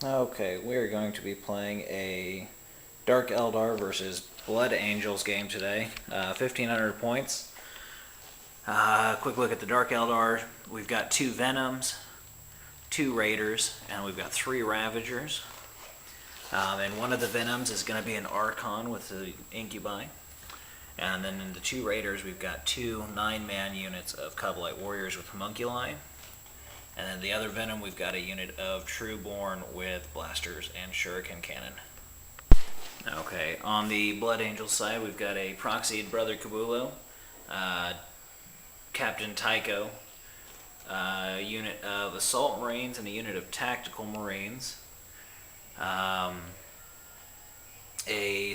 Okay, we are going to be playing a Dark Eldar versus Blood Angels game today. 1,500 points. Quick look at the Dark Eldar. We've got 2 Venoms, 2 Raiders, and we've got 3 Ravagers. And one of the Venoms is going to be an Archon with the Incubi. And then in the 2 Raiders, we've got 2 9-man units of Cobalite Warriors with Homunculi. And then the other Venom, we've got a unit of Trueborn with blasters and shuriken cannon. Okay, on the Blood Angels side, we've got a proxied Brother Kabulo, Captain Tycho, a unit of Assault Marines and a unit of Tactical Marines, a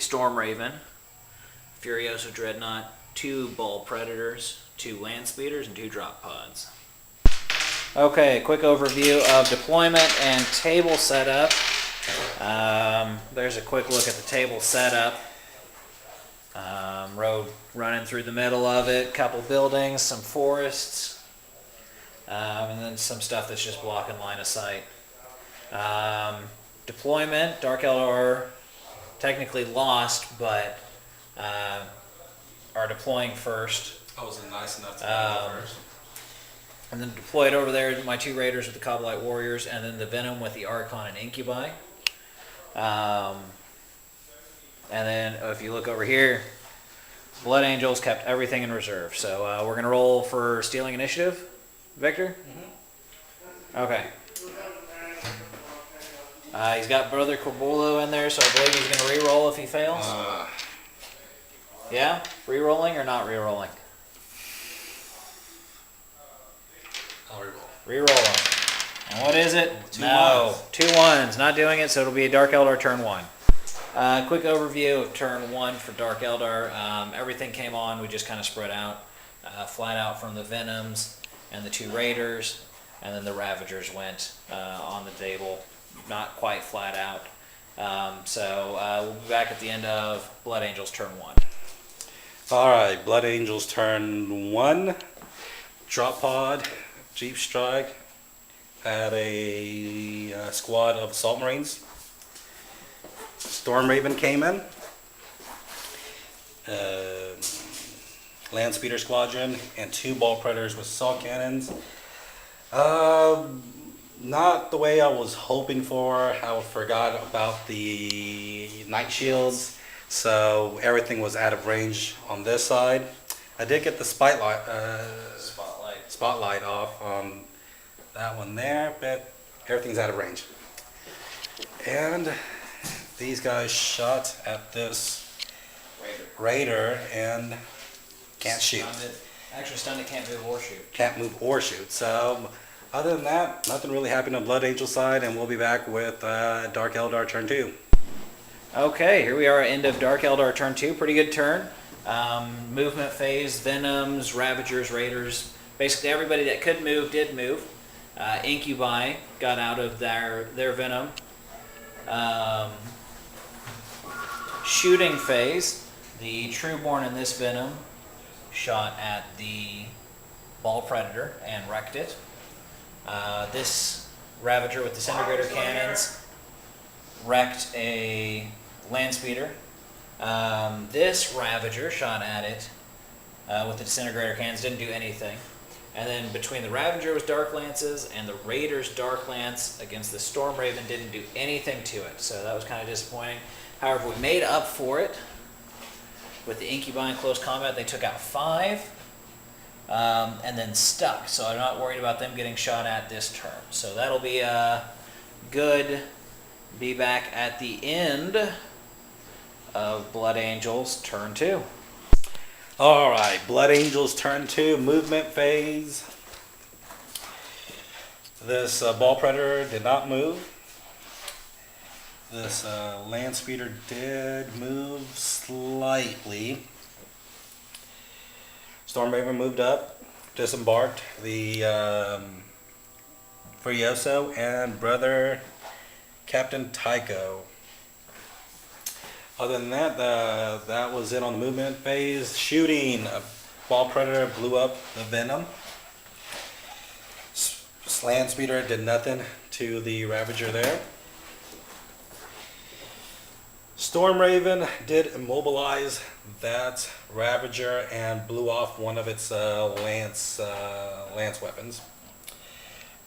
Storm Raven, Furioso Dreadnought, 2 Ball Predators, 2 Land Speeders, and 2 Drop Pods. Okay, quick overview of deployment and table setup. There's a quick look at the table setup. Road running through the middle of it, couple buildings, some forests, and then some stuff that's just blocking line of sight. Deployment, Dark Eldar technically lost, but are deploying first. I wasn't nice enough to go first. And then deployed over there, my 2 Raiders with the Cobalite Warriors, and then the Venom with the Archon and Incubi. And then if you look over here, Blood Angels kept everything in reserve. So we're going to roll for stealing initiative. Victor? Mm-hmm. Okay. He's got Brother Corbulo in there, so I believe he's going to re-roll if he fails. Yeah? Re-rolling or not re-rolling? I'll re-roll. Re-rolling. And what is it? 2 No. ones. 2 ones. Not doing it, so it'll be a Dark Eldar turn 1. Quick overview of turn 1 for Dark Eldar. Everything came on. We just kind of spread out. Flat out from the Venoms and the 2 Raiders. And then the Ravagers went on the table. Not quite flat out. So we'll be back at the end of Blood Angels turn 1. Alright, Blood Angels turn 1. Drop Pod, Jeep Strike. Had a squad of Assault Marines. Storm Raven came in. Land Speeder Squadron and 2 Ball Predators with assault cannons. Not the way I was hoping for. I forgot about the Night Shields, so everything was out of range on this side. I did get the spotlight off on that one there, but everything's out of range. And these guys shot at this Raider and can't shoot. Actually, stunned it, can't move or shoot. Can't move or shoot. So other than that, nothing really happened on Blood Angel side, and we'll be back with Dark Eldar turn 2. Okay, here we are at end of Dark Eldar turn 2. Pretty good turn. Movement phase, Venoms, Ravagers, Raiders. Basically everybody that could move did move. Incubi got out of their Venom. Shooting phase, the Trueborn in this Venom shot at the Ball Predator and wrecked it. This Ravager with disintegrator cannons wrecked a Land Speeder. This Ravager shot at it with the disintegrator cannons, didn't do anything. And then between the Ravager with Dark Lances and the Raiders' Dark Lance against the Storm Raven didn't do anything to it. So that was kind of disappointing. However, we made up for it with the Incubi in close combat. They took out 5 and then stuck. So I'm not worried about them getting shot at this turn. So that'll be good. Be back at the end of Blood Angels turn 2. Alright, Blood Angels turn 2, movement phase. This Ball Predator did not move. This Land Speeder did move slightly. Storm Raven moved up, disembarked. The Furioso and Brother Captain Tycho. Other than that, that was it on the movement phase. Shooting, a Ball Predator blew up the Venom. Land Speeder did nothing to the Ravager there. Storm Raven did immobilize that Ravager and blew off one of its lance weapons.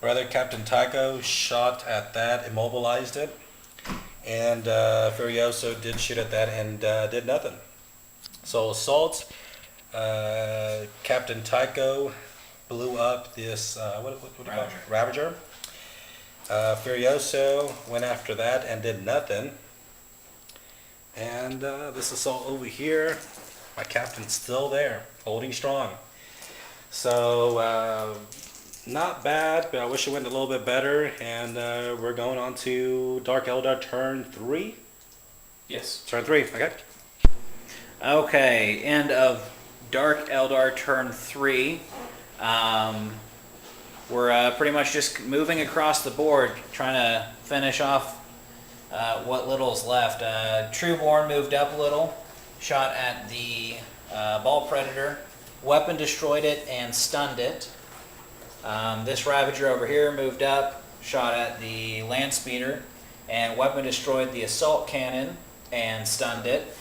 Brother Captain Tycho shot at that, immobilized it, and Furioso did shoot at that and did nothing. So assault, Captain Tycho blew up this what do you call it? Ravager. Furioso went after that and did nothing. And this assault over here, my captain's still there, holding strong. So not bad, but I wish it went a little bit better. And we're going on to Dark Eldar turn 3. Yes. Turn 3. Okay. Okay, end of Dark Eldar turn 3. We're pretty much just moving across the board, trying to finish off what little's left. Trueborn moved up a little, shot at the Ball Predator, weapon destroyed it and stunned it. This Ravager over here moved up, shot at the Land Speeder, and weapon destroyed the Assault Cannon and stunned it.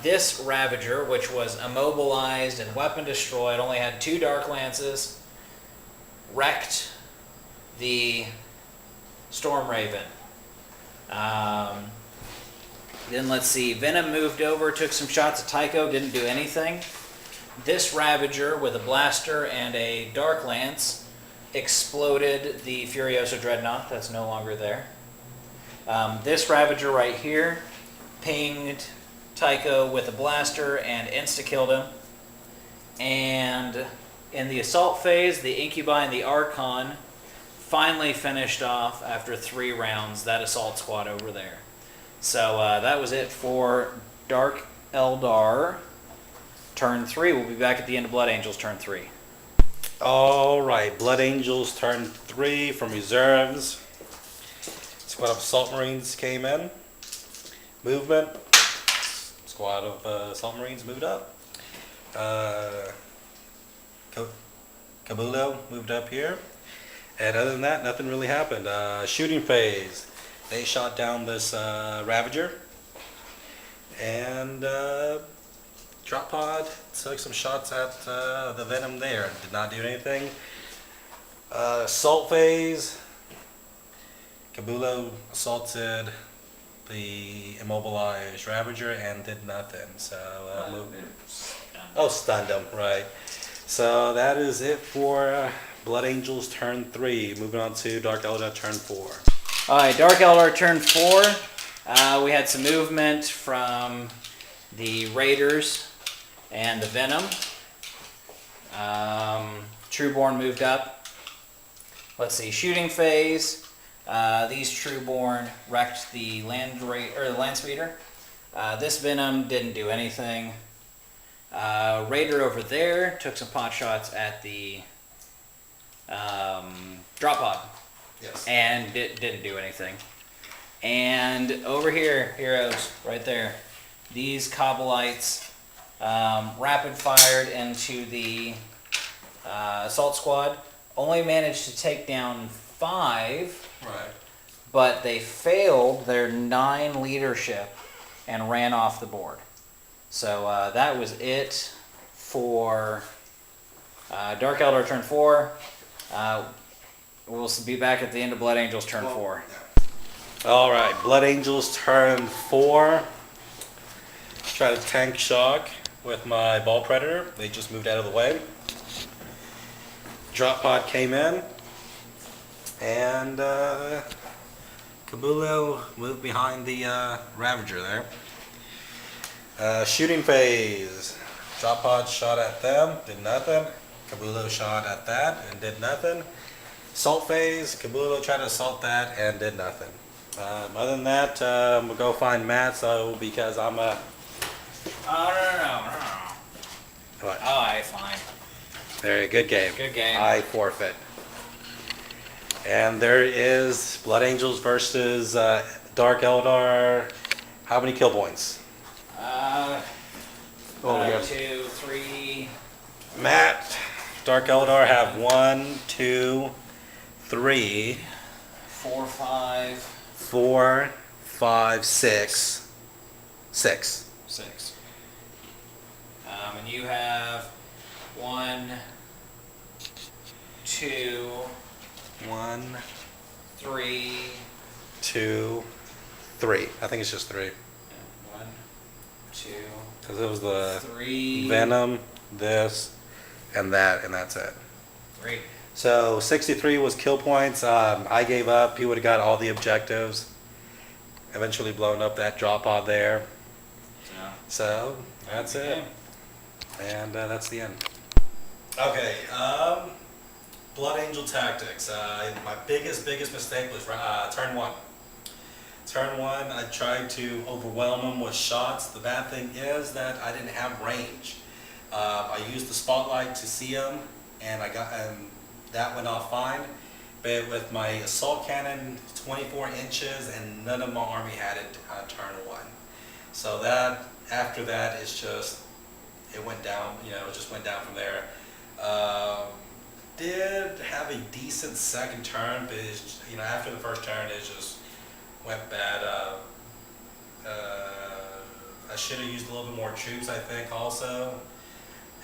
This Ravager, which was immobilized and weapon destroyed, only had 2 Dark Lances, wrecked the Storm Raven. Then let's see, Venom moved over, took some shots at Tycho, didn't do anything. This Ravager with a blaster and a Dark Lance exploded the Furioso Dreadnought, that's no longer there. This Ravager right here pinged Tycho with a blaster and insta-killed him. And in the assault phase, the Incubi and the Archon finally finished off after 3 rounds that assault squad over there. So that was it for Dark Eldar turn 3. We'll be back at the end of Blood Angels turn 3. All right, Blood Angels turn 3 from reserves. Squad of Assault Marines came in. Movement. Squad of Assault Marines moved up. Kabulo moved up here. And other than that, nothing really happened. Shooting phase. They shot down this Ravager. And Drop Pod took some shots at the Venom there. Did not do anything. Assault phase. Kabulo assaulted the immobilized Ravager and did nothing. So stunned him, right. So that is it for Blood Angels turn 3. Moving on to Dark Eldar turn 4. Alright, Dark Eldar turn 4. We had some movement from the Raiders and the Venom. Trueborn moved up. Let's see, shooting phase. These Trueborn wrecked the Land Speeder. This Venom didn't do anything. Raider over there took some pot shots at the Drop Pod. Yes. And didn't do anything. And over here, heroes, right there, these Kabbalites rapid fired into the assault squad. Only managed to take down 5, Right. but they failed their 9 leadership and ran off the board. So that was it for Dark Eldar turn 4. We'll be back at the end of Blood Angels turn 4. All right, Blood Angels turn 4. Try to tank shock with my Ball Predator. They just moved out of the way. Drop Pod came in. And Kabulo moved behind the Ravager there. Shooting phase. Drop Pod shot at them, did nothing. Kabulo shot at that and did nothing. Assault phase. Kabulo tried to assault that and did nothing. Other than that, we'll go find Matt. So because I'm a. Oh, no. What? Alright, fine. Very good game. Good game. I forfeit. And there is Blood Angels versus Dark Eldar. How many kill points? 2, 3. Matt, Dark Eldar have 1, 2, 3, 4, 5. 4, 5, 6. 6. 6. And you have 1, 2, 1, 3. 2, 3. I think it's just 3. 1, 2, Because it was the 3. Venom, this, and that, and that's it. 3. So 63 was kill points. I gave up. He would have got all the objectives. Eventually blown up that drop pod there. So that's it. And that's the end. Okay. Blood Angel Tactics. My biggest mistake was turn 1. Turn 1, I tried to overwhelm him with shots. The bad thing is that I didn't have range. I used the spotlight to see him, and that went off fine. But with my assault cannon, 24 inches, and none of my army had it turn 1. So that after that, it's just it went down. You know, it just went down from there. Did have a decent second turn, but it's, you know, after the first turn, it just went bad. I should have used a little bit more troops, I think, also,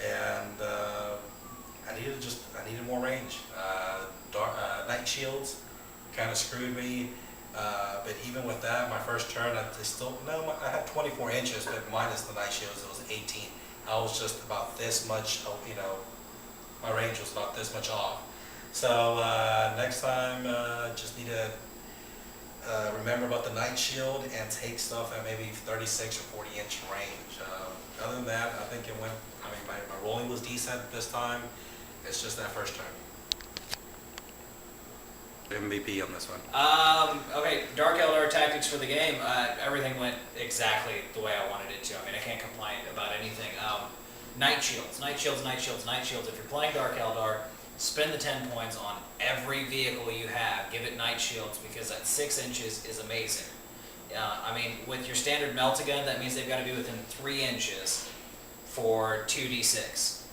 and I needed more range. Night shields kind of screwed me, but even with that, my first turn, I had 24 inches, but minus the night shields, it was 18. I was just about this much, you know, my range was about this much off. So next time, just need to remember about the night shield and take stuff at maybe 36 or 40 inch range. Other than that, I think it went, I mean, my rolling was decent this time. It's just that first turn. MVP on this one. Okay, Dark Eldar tactics for the game. Everything went exactly the way I wanted it to. I mean, I can't complain about anything. Night shields, night shields, night shields, night shields. If you're playing Dark Eldar, spend the 10 points on every vehicle you have. Give it night shields, because that 6 inches is amazing. I mean, with your standard melt-a-gun, that means they've got to be within 3 inches for 2d6,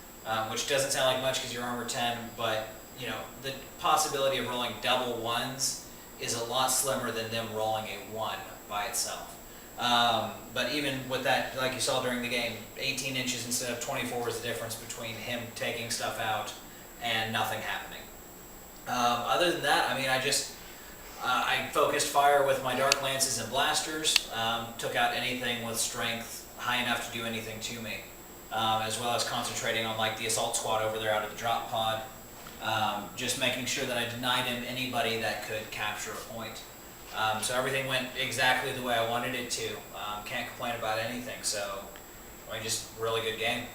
which doesn't sound like much because you're armor 10, but you know, the possibility of rolling double 1s is a lot slimmer than them rolling a 1 by itself. But even with that, like you saw during the game, 18 inches instead of 24 is the difference between him taking stuff out and nothing happening. Other than that, I mean, I focused fire with my Dark Lances and Blasters, took out anything with strength high enough to do anything to me, as well as concentrating on like the assault squad over there out of the drop pod, just making sure that I denied him anybody that could capture a point. So everything went exactly the way I wanted it to. Can't complain about anything, so I mean, just really good game.